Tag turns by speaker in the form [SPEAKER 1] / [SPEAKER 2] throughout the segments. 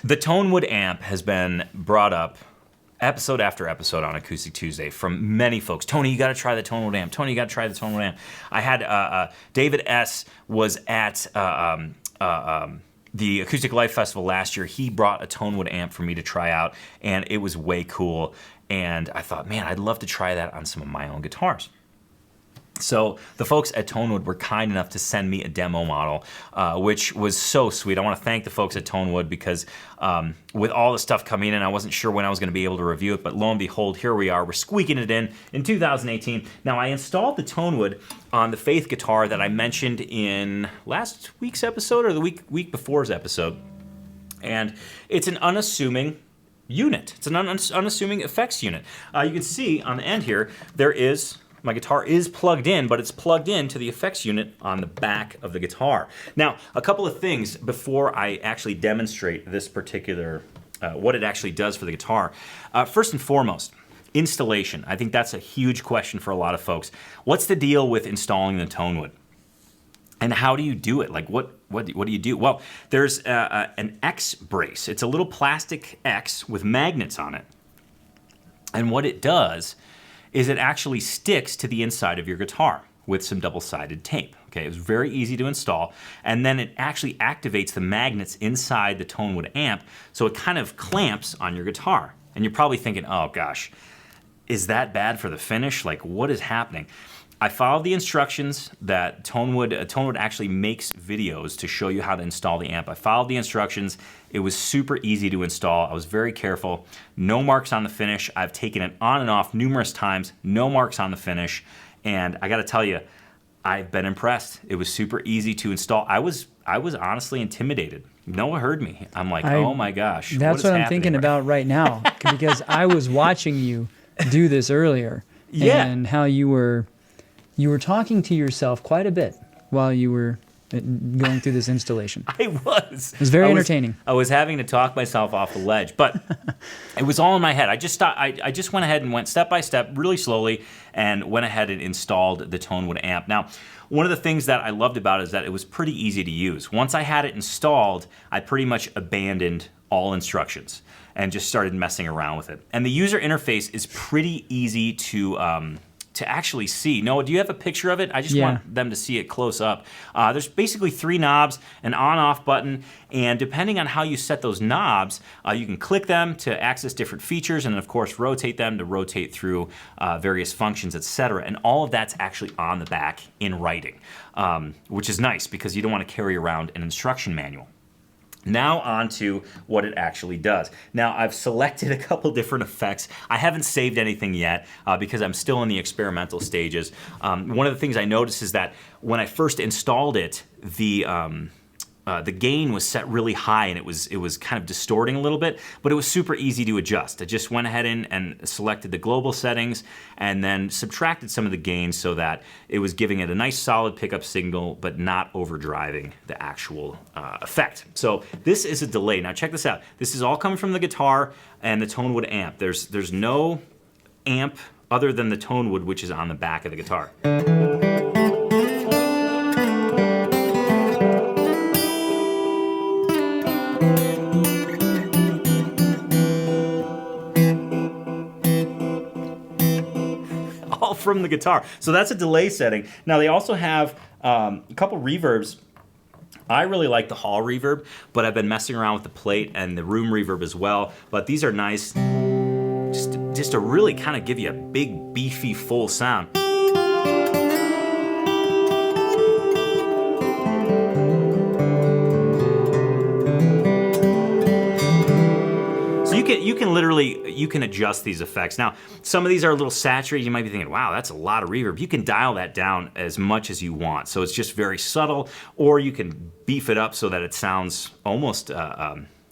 [SPEAKER 1] The Tonewood Amp has been brought up episode after episode on Acoustic Tuesday from many folks. Tony, you got to try the Tonewood Amp. Tony, you got to try the Tonewood Amp. I had David S. was at the Acoustic Life Festival last year. He brought a Tonewood Amp for me to try out, and it was way cool. And I thought, man, I'd love to try that on some of my own guitars. So the folks at Tonewood were kind enough to send me a demo model, which was so sweet. I want to thank the folks at Tonewood because with all the stuff coming in, I wasn't sure when I was going to be able to review it, but lo and behold, here we are. We're squeaking it in 2018. Now, I installed the Tonewood on the Faith guitar that I mentioned in last week's episode or the week before's episode, and it's an unassuming unit. It's an unassuming effects unit. You can see on the end here, my guitar is plugged in, but it's plugged into the effects unit on the back of the guitar. Now, a couple of things before I actually demonstrate this particular, what it actually does for the guitar. First and foremost, installation. I think that's a huge question for a lot of folks. What's the deal with installing the Tonewood? And how do you do it? Like, what do you do? Well, there's an X brace. It's a little plastic X with magnets on it. And what it does is it actually sticks to the inside of your guitar with some double-sided tape. Okay, it was very easy to install, and then it actually activates the magnets inside the Tonewood amp, so it kind of clamps on your guitar. And you're probably thinking, oh gosh, is that bad for the finish? Like, what is happening? I followed the instructions that Tonewood actually makes videos to show you how to install the amp. I followed the instructions. It was super easy to install. I was very careful. No marks on the finish. I've taken it on and off numerous times. No marks on the finish. And I got to tell you, I've been impressed. It was super easy to install. I was honestly intimidated. Noah heard me. I'm like, oh my gosh.
[SPEAKER 2] That's what I'm thinking about right now, because I was watching you do this earlier.
[SPEAKER 1] Yeah.
[SPEAKER 2] And how you were talking to yourself quite a bit while you were going through this installation.
[SPEAKER 1] I was.
[SPEAKER 2] It was very entertaining.
[SPEAKER 1] I was having to talk myself off the ledge, but it was all in my head. I just went ahead and went step by step, really slowly, and went ahead and installed the Tonewood amp. Now, one of the things that I loved about it is that it was pretty easy to use. Once I had it installed, I pretty much abandoned all instructions and just started messing around with it. And the user interface is pretty easy to actually see. Noah, do you have a picture of it? I just want them to see it close up. There's basically 3 knobs, an on-off button, and depending on how you set those knobs, you can click them to access different features, and of course rotate them to rotate through various functions, etc. And all of that's actually on the back in writing, which is nice because you don't want to carry around an instruction manual. Now on to what it actually does. Now I've selected a couple different effects. I haven't saved anything yet because I'm still in the experimental stages. One of the things I noticed is that when I first installed it, the gain was set really high and it was kind of distorting a little bit, but it was super easy to adjust. I just went ahead and selected the global settings and then subtracted some of the gain so that it was giving it a nice solid pickup signal, but not overdriving the actual effect. So this is a delay. Now check this out. This is all coming from the guitar and the Tonewood amp. There's no amp other than the Tonewood, which is on the back of the guitar. From the guitar. So that's a delay setting. Now they also have a couple reverbs. I really like the hall reverb, but I've been messing around with the plate and the room reverb as well. But these are nice just to really kind of give you a big, beefy, full sound. You can adjust these effects. Now, some of these are a little saturated. You might be thinking, wow, that's a lot of reverb. You can dial that down as much as you want. So it's just very subtle, or you can beef it up so that it sounds almost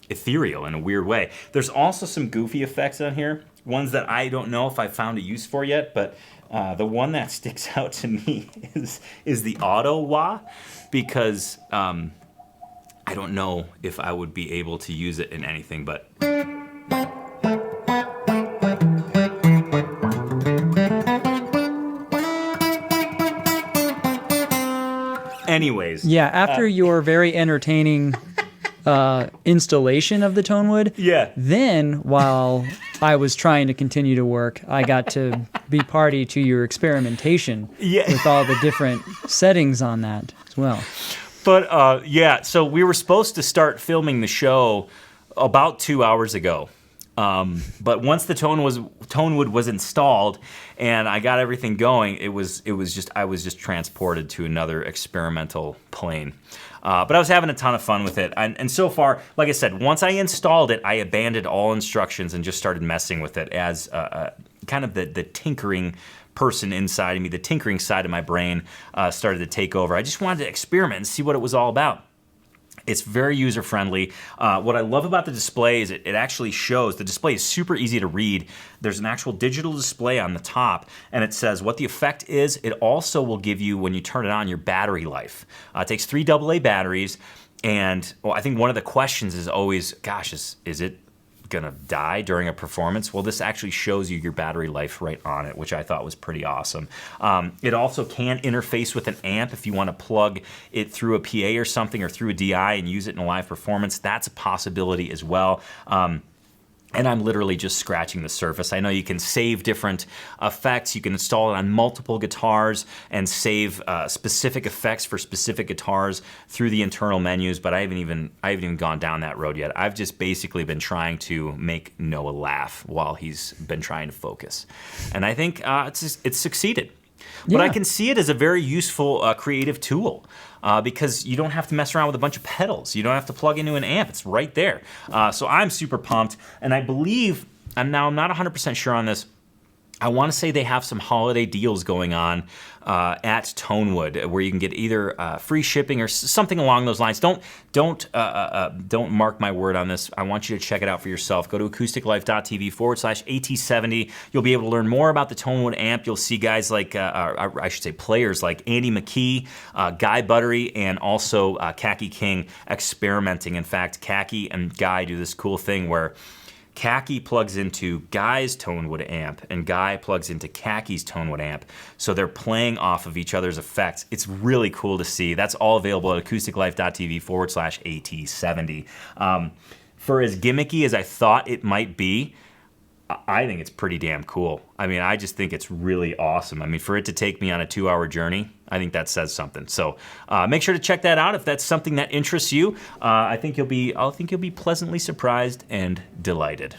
[SPEAKER 1] ethereal in a weird way. There's also some goofy effects on here, ones that I don't know if I found a use for yet, but the one that sticks out to me is the auto wah, because I don't know if I would be able to use it in anything but...
[SPEAKER 2] Anyways. Yeah, after your very entertaining installation of the Tonewood.
[SPEAKER 1] Yeah.
[SPEAKER 2] Then, while I was trying to continue to work, I got to be party to your experimentation with all the different settings on that as well.
[SPEAKER 1] But yeah, so we were supposed to start filming the show about 2 hours ago. But once the Tonewood was installed and I got everything going, I was just transported to another experimental plane. But I was having a ton of fun with it. And so far, like I said, once I installed it, I abandoned all instructions and just started messing with it as kind of the tinkering person inside of me, the tinkering side of my brain started to take over. I just wanted to experiment and see what it was all about. It's very user-friendly. What I love about the display is it actually shows, the display is super easy to read. There's an actual digital display on the top, and it says what the effect is. It also will give you, when you turn it on, your battery life. It takes 3 AA batteries, and I think one of the questions is always, gosh, is it gonna die during a performance? Well, this actually shows you your battery life right on it, which I thought was pretty awesome. It also can interface with an amp if you want to plug it through a PA or something, or through a DI and use it in a live performance. That's a possibility as well. And I'm literally just scratching the surface. I know you can save different effects. You can install it on multiple guitars and save specific effects for specific guitars through the internal menus, but I haven't even gone down that road yet. I've just basically been trying to make Noah laugh while he's been trying to focus. And I think it's succeeded. But I can see it as a very useful creative tool because you don't have to mess around with a bunch of pedals. You don't have to plug into an amp. It's right there. So I'm super pumped. And I believe, and now I'm not 100% sure on this, I want to say they have some holiday deals going on at Tonewood where you can get either free shipping or something along those lines. Don't mark my word on this. I want you to check it out for yourself. Go to acousticlife.tv/AT70. You'll be able to learn more about the Tonewood amp. You'll see guys like, I should say players like Andy McKee, Guy Buttery, and also Khaki King experimenting. In fact, Khaki and Guy do this cool thing where Khaki plugs into Guy's Tonewood amp, and Guy plugs into Khaki's Tonewood amp. So they're playing off of each other's effects. It's really cool to see. That's all available at acousticlife.tv/AT70. For as gimmicky as I thought it might be, I think it's pretty damn cool. I mean, I just think it's really awesome. I mean, for it to take me on a 2-hour journey, I think that says something. So make sure to check that out if that's something that interests you. I think you'll be pleasantly surprised and delighted.